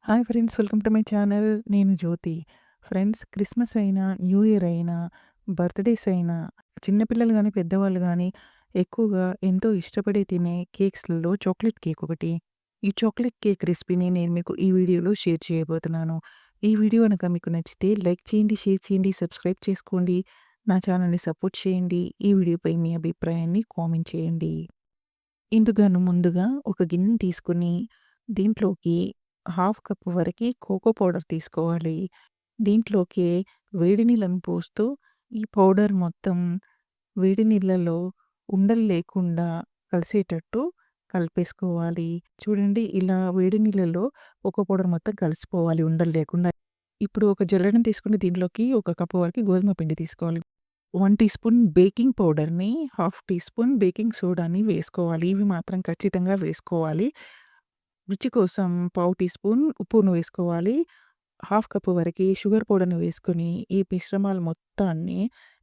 Hi friends, welcome to my channel. నేను జ్యోతి. Friends, Christmas అయినా, new year అయినా, birthdays అయినా చిన్నపిల్లలు గానీ, పెద్దవాళ్ళు గానీ ఎక్కువగా ఎంతో ఇష్టపడి తినే కేక్స్‌లలో చాక్లెట్ కేక్ ఒకటి. ఈ చాక్లెట్ కేక్ రెసిపీని నేను మీకు ఈ వీడియోలో షేర్ చేయబోతున్నాను. ఈ వీడియో గనక మీకు నచ్చితే లైక్ చేయండి, షేర్ చేయండి, సబ్స్క్రైబ్ చేసుకోండి. నా ఛానల్‌ని సపోర్ట్ చేయండి. ఈ వీడియోపై మీ అభిప్రాయాన్ని కామెంట్ చేయండి. ఇందుగాను ముందుగా ఒక గిన్నెని తీసుకొని దీంట్లోకి హాఫ్ కప్ వరకి కోకో పౌడర్ తీసుకోవాలి. దీంట్లోకి వేడి నీళ్ళని పోస్తూ ఈ పౌడర్ మొత్తం వేడి నీళ్ళలో ఉండలు లేకుండా కలిసేటట్టు కలిపేసుకోవాలి. చూడండి, ఇలా వేడి నీళ్ళలో కోకో పౌడర్ మొత్తం కలిసిపోవాలి ఉండలు లేకుండా. ఇప్పుడు ఒక జల్లెడని తీసుకొని దీంట్లోకి ఒక కప్పు వరకు గోధుమ పిండి తీసుకోవాలి. 1 టీ స్పూన్ బేకింగ్ పౌడర్‌ని, హాఫ్ టీ స్పూన్ బేకింగ్ సోడాని వేసుకోవాలి. ఇవి మాత్రం ఖచ్చితంగా వేసుకోవాలి. రుచి కోసం పావు టీ స్పూన్ ఉప్పును వేసుకోవాలి. హాఫ్ కప్ వరకి షుగర్ పౌడర్‌ని వేసుకొని, ఈ మిశ్రమాలు మొత్తాన్ని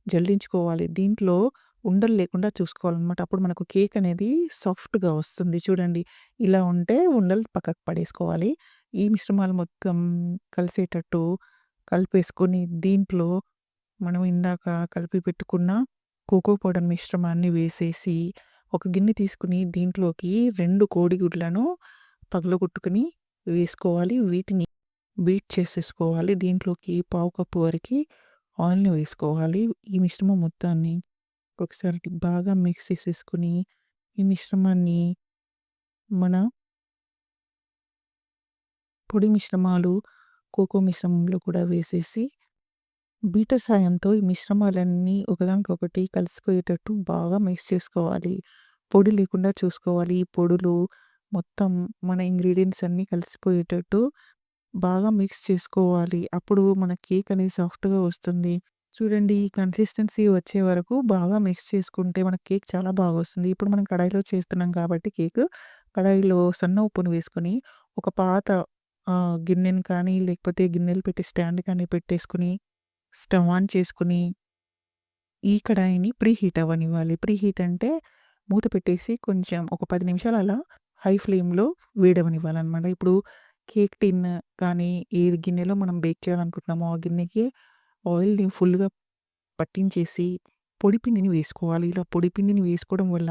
జల్లించుకోవాలి. దీంట్లో ఉండలు లేకుండా చూసుకోవాలనమాట. అప్పుడు మనకు కేక్ అనేది సాఫ్ట్‌గా వస్తుంది. చూడండి, ఇలా ఉంటే ఉండలు పక్కకు పడేసుకోవాలి. ఈ మిశ్రమాలు మొత్తం కలిసేటట్టు కలిపేసుకొని, దీంట్లో మనం ఇందాక కలిపి పెట్టుకున్న కోకో పౌడర్ మిశ్రమాన్ని వేసేసి, ఒక గిన్నె తీసుకొని దీంట్లోకి 2 కోడిగుడ్లను పగలగొట్టుకొని వేసుకోవాలి. వీటిని బీట్ చేసేసుకోవాలి. దీంట్లోకి పావు కప్పు వరకి ఆయిల్‌ని వేసుకోవాలి. ఈ మిశ్రమం మొత్తాన్ని ఒకసారి బాగా మిక్స్ చేసేసుకొని, ఈ మిశ్రమాన్ని మన పొడి మిశ్రమాలు కోకో మిశ్రమంలో కూడా వేసేసి, బీటర్ సాయంతో ఈ మిశ్రమాలన్నీ ఒకదానికొకటి కలిసిపోయేటట్టు బాగా మిక్స్ చేసుకోవాలి. పొడి లేకుండా చూసుకోవాలి. ఈ పొడులు మొత్తం మన ఇంగ్రీడియెంట్స్ అన్నీ కలిసిపోయేటట్టు బాగా మిక్స్ చేసుకోవాలి. అప్పుడు మన కేక్ అనేది సాఫ్ట్‌గా వస్తుంది. చూడండి, ఈ కన్సిస్టెన్సీ వచ్చే వరకు బాగా మిక్స్ చేసుకుంటే మన కేక్ చాలా బాగా వస్తుంది. ఇప్పుడు మనం కడాయిలో చేస్తున్నాం కాబట్టి కేక్, కడాయిలో సన్న ఉప్పును వేసుకొని, ఒక పాత గిన్నెని కానీ, లేకపోతే గిన్నెలు పెట్టే స్టాండ్ కానీ పెట్టేసుకొని, స్టవ్ ఆన్ చేసుకొని, ఈ కడాయిని ప్రీ హీట్ అవ్వనివ్వాలి. ప్రీ హీట్ అంటే మూత పెట్టేసి కొంచెం ఒక 10 నిమిషాలు అలా హై ఫ్లేమ్‌లో వేడవ్వనివ్వాలనమాట. ఇప్పుడు కేక్ టిన్ కానీ, ఏ గిన్నెలో మనం బేక్ చేయాలనుకుంటున్నామో ఆ గిన్నెకి ఆయిల్‌ని ఫుల్‌గా పట్టించేసి పొడి పిండిని వేసుకోవాలి. ఇలా పొడి పిండిని వేసుకోవడం వల్ల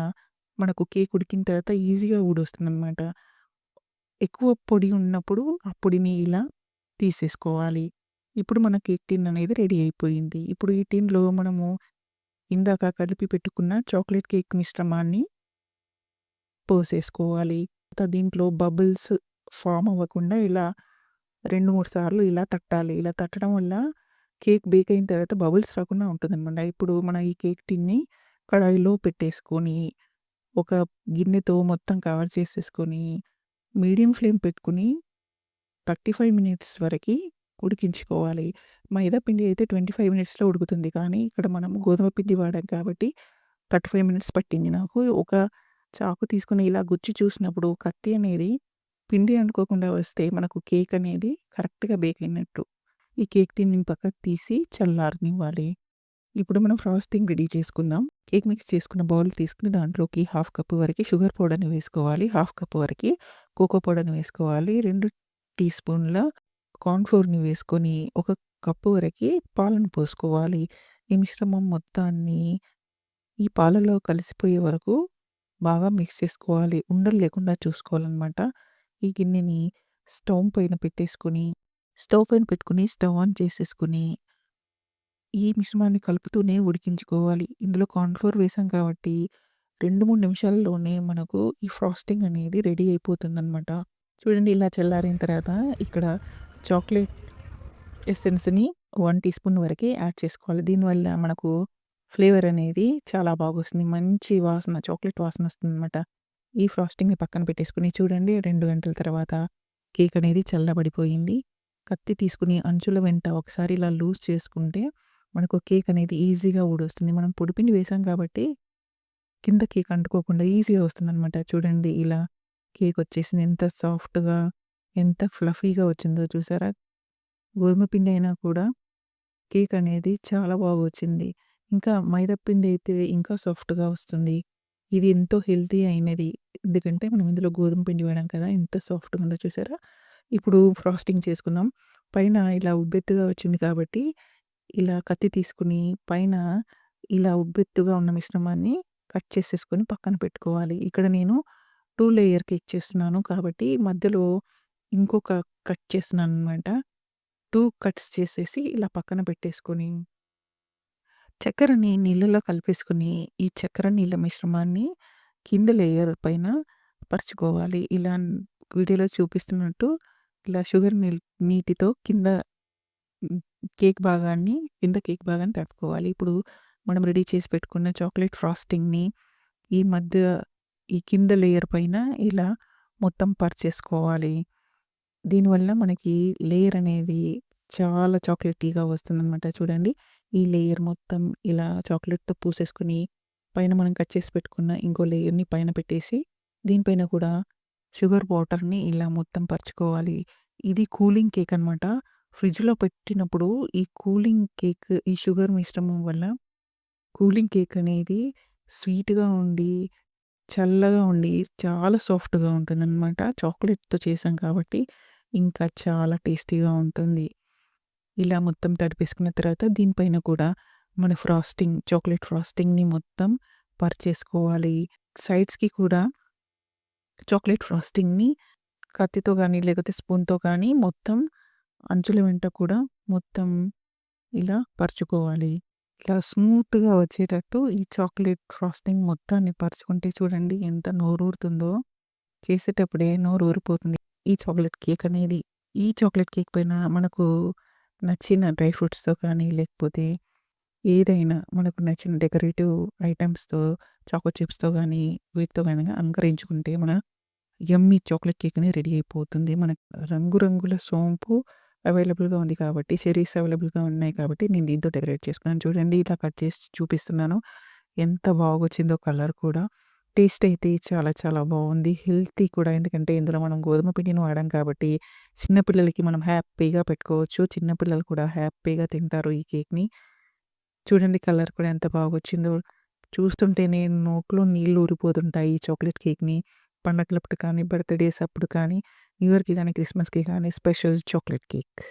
మనకు కేక్ ఉడికిన తర్వాత ఈజీగా ఊడొస్తుందనమాట. ఎక్కువ పొడి ఉన్నప్పుడు ఆ పొడిని ఇలా తీసేసుకోవాలి. ఇప్పుడు మన కేక్ టిన్ అనేది రెడీ అయిపోయింది. ఇప్పుడు ఈ టిన్‌లో మనము ఇందాక కలిపి పెట్టుకున్న చాక్లేట్ కేక్ మిశ్రమాన్ని పోసేసుకోవాలి. దీంట్లో బబుల్స్ ఫార్మ్ అవ్వకుండా ఇలా 2, 3 సార్లు ఇలా తట్టాలి. ఇలా తట్టడం వల్ల కేక్ బేక్ అయిన తర్వాత బబుల్స్ రాకుండా ఉంటుందనమాట. ఇప్పుడు మన ఈ కేక్ టిన్‌ని కడాయిలో పెట్టేసుకొని, ఒక గిన్నెతో మొత్తం కవర్ చేసేసుకొని, మీడియం ఫ్లేమ్ పెట్టుకొని 35 మినిట్స్ వరకి ఉడికించుకోవాలి. మైదా పిండి అయితే 25 మినిట్స్‌లో ఉడుకుతుంది. కానీ ఇక్కడ మనం గోధుమ పిండి వాడాం కాబట్టి 35 మినిట్స్ పట్టింది నాకు. ఒక చాకు తీసుకొని ఇలా గుచ్చి చూసినప్పుడు కత్తి అనేది పిండి అంటుకోకుండా వస్తే మనకు కేక్ అనేది కరెక్ట్‌గా బేక్ అయినట్టు. ఈ కేక్ టిన్ని పక్కకు తీసి చల్లారనివ్వాలి. ఇప్పుడు మనం ఫ్రాస్టింగ్ రెడీ చేసుకుందాం. కేక్ మిక్స్ చేసుకున్న బౌల్ తీసుకొని దాంట్లోకి హాఫ్ కప్ వరకి షుగర్ పౌడర్‌ని వేసుకోవాలి. హాఫ్ కప్ వరకి కోకో పౌడర్‌ని వేసుకోవాలి. 2 టీ స్పూన్ల కార్న్ ఫ్లోర్‌ని వేసుకొని, ఒక కప్పు వరకి పాలను పోసుకోవాలి. ఈ మిశ్రమం మొత్తాన్ని ఈ పాలలో కలిసిపోయే వరకు బాగా మిక్స్ చేసుకోవాలి. ఉండలు లేకుండా చూసుకోవాలనమాట. ఈ గిన్నెని స్టవ్ పైన పెట్టుకొని స్టవ్ ఆన్ చేసేసుకొని, ఈ మిశ్రమాన్ని కలుపుతూనే ఉడికించుకోవాలి. ఇందులో కార్న్ ఫ్లోర్ వేసాం కాబట్టి 2, 3 నిమిషాల్లోనే మనకు ఈ ఫ్రాస్టింగ్ అనేది రెడీ అయిపోతుందనమాట. చూడండి, ఇలా చల్లారిన తర్వాత ఇక్కడ చాక్లేట్ ఎసెన్స్‌ని 1 టీ స్పూన్ వరకి యాడ్ చేసుకోవాలి. దీనివల్ల మనకు ఫ్లేవర్ అనేది చాలా బాగొస్తుంది. మంచి వాసన, చాక్లేట్ వాసన వస్తుందనమాట. ఈ ఫ్రాస్టింగ్‌ని పక్కన పెట్టేసుకొని చూడండి, 2 గంటల తర్వాత కేక్ అనేది చల్లబడిపోయింది. కత్తి తీసుకొని అంచుల వెంట ఒకసారి ఇలా లూజ్ చేసుకుంటే మనకు కేక్ అనేది ఈజీగా ఊడొస్తుంది. మనం పొడిపిండి వేసాం కాబట్టి కింద కేక్ అంటుకోకుండా ఈజీగా వస్తుందనమాట. చూడండి, ఇలా కేక్ వచ్చేసింది. ఎంత సాఫ్ట్‌గా, ఎంత ఫ్లఫీగా వచ్చిందో చూసారా? గోధుమ పిండి అయినా కూడా కేక్ అనేది చాలా బాగొచ్చింది. ఇంకా మైదా పిండి అయితే ఇంకా సాఫ్ట్‌గా వస్తుంది. ఇది ఎంతో హెల్తీ అయినది. ఎందుకంటే మనం ఇందులో గోధుమ పిండి వాడాం కదా! ఎంత సాఫ్ట్‌గా ఉందో చూసారా? ఇప్పుడు ఫ్రాస్టింగ్ చేసుకుందాం. పైన ఇలా ఉబ్బెత్తుగా వచ్చింది కాబట్టి, ఇలా కత్తి తీసుకొని పైన ఇలా ఉబ్బెత్తుగా ఉన్న మిశ్రమాన్ని కట్ చేసేసుకొని పక్కన పెట్టుకోవాలి. ఇక్కడ నేను 2 లేయర్ కేక్ చేస్తున్నాను కాబట్టి, మధ్యలో ఇంకొక కట్ చేస్తున్నాననమాట. 2 కట్స్ చేసేసి ఇలా పక్కన పెట్టేసుకొని, చక్కెరని నీళ్ళలో కలిపేసుకొని, ఈ చక్కెర నీళ్ళ మిశ్రమాన్ని కింద లేయర్ పైన పరుచుకోవాలి. ఇలా వీడియోలో చూపిస్తున్నట్టు ఇలా షుగర్ నీటితో కింద హ్మ్, కేక్ భాగాన్ని తడుపుకోవాలి. ఇప్పుడు మనం రెడీ చేసి పెట్టుకున్న చాక్లేట్ ఫ్రాస్టింగ్‌ని ఈ మధ్య ఈ కింద లేయర్ పైన ఇలా మొత్తం పరిచేసుకోవాలి. దీనివల్ల మనకి లేయర్ అనేది చాలా చాక్లెటీగా వస్తుందనమాట. చూడండి. ఈ లేయర్ మొత్తం ఇలా చాక్లెట్‌తో పూసేసుకొని, పైన మనం కట్ చేసి పెట్టుకున్న ఇంకో లేయర్‌ని పైన పెట్టేసి, దీనిపైన కూడా షుగర్ వాటర్‌ని ఇలా మొత్తం పరుచుకోవాలి. ఇది కూలింగ్ కేక్ అనమాట. ఫ్రిడ్జ్‌లో పెట్టినప్పుడు ఈ షుగర్ మిశ్రమం వల్ల కూలింగ్ కేక్ అనేది స్వీట్‌గా ఉండి, చల్లగా ఉండి, చాలా సాఫ్ట్‌గా ఉంటుందనమాట. చాక్లెట్‌తో చేసాం కాబట్టి, ఇంకా చాలా టేస్టీగా ఉంటుంది. ఇలా మొత్తం తడిపేసుకున్న తర్వాత దీనిపైన కూడా మన చాక్లెట్ ఫ్రాస్టింగ్‌ని మొత్తం పరిచేసుకోవాలి. సైడ్స్‌కి కూడా చాక్లెట్ ఫ్రాస్టింగ్‌ని కత్తితో గానీ, లేకపోతే స్పూన్‌తో కానీ మొత్తం అంచుల వెంట కూడా మొత్తం ఇలా పరుచుకోవాలి. ఇలా స్మూత్‌గా వచ్చేటట్టు ఈ చాక్లెట్ ఫ్రాస్టింగ్ మొత్తాన్ని పరుచుకుంటే చూడండి ఎంత నోరూరుతుందో. చేసేటప్పుడే నోరూరిపోతుంది ఈ చాక్లెట్ కేక్ అనేది. ఈ చాక్లెట్ కేక్ పైన మనకు నచ్చిన డ్రై ఫ్రూట్స్‌తో కానీ, లేకపోతే ఏదైనా మనకు నచ్చిన డెకరేటివ్ ఐటెమ్స్‌తో, చాకో చిప్స్‌తో గానీ, వీటితో గానీ అలంకరించుకుంటే మన యమ్మీ చాక్లెట్ కేక్ అనేది రెడీ అయిపోతుంది. మనకు రంగురంగుల సోంపు అవైలబుల్‌గా ఉంది కాబట్టి, చెర్రీస్ అవైలబుల్‌గా ఉన్నాయి కాబట్టి, నేను దీంతో డెకరేట్ చేసుకున్నాను. చూడండి ఇలా కట్ చేసి చూపిస్తున్నాను. ఎంత బాగొచ్చిందో కలర్ కూడా. టేస్ట్ అయితే చాలా చాలా బావుంది. హెల్తీ కూడా. ఎందుకంటే ఇందులో మనం గోధుమ పిండిని వాడాం కాబట్టి, చిన్న పిల్లలకి మనం హ్యాపీగా పెట్టుకోవచ్చు. చిన్న పిల్లలు కూడా హ్యాపీగా తింటారు ఈ కేక్‌ని. చూడండి కలర్ కూడా ఎంత బాగొచ్చిందో. చూస్తుంటేనే నోట్లో నీళ్ళు ఊరిపోతుంటాయి ఈ చాక్లెట్ కేక్‌ని. పండగలప్పుడు కానీ, బర్త్‌డేస్ అప్పుడు కానీ, న్యూ ఇయర్‌కి కానీ, క్రిస్మస్‌కి కానీ స్పెషల్ చాక్లెట్ కేక్.